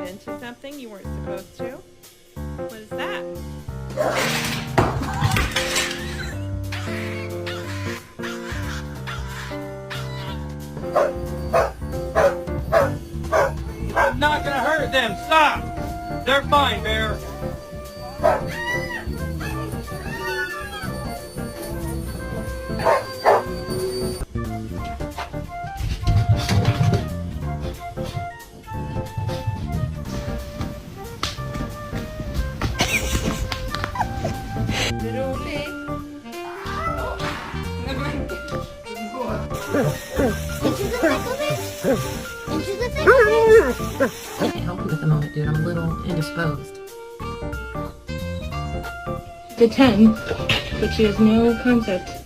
bite into something you weren't supposed to? What is that? I'm not gonna hurt them. Stop! They're fine, Bear. Little pig. Into the thick of it. I can't help you at the moment, dude. I'm a little indisposed. The 10, but she has no concept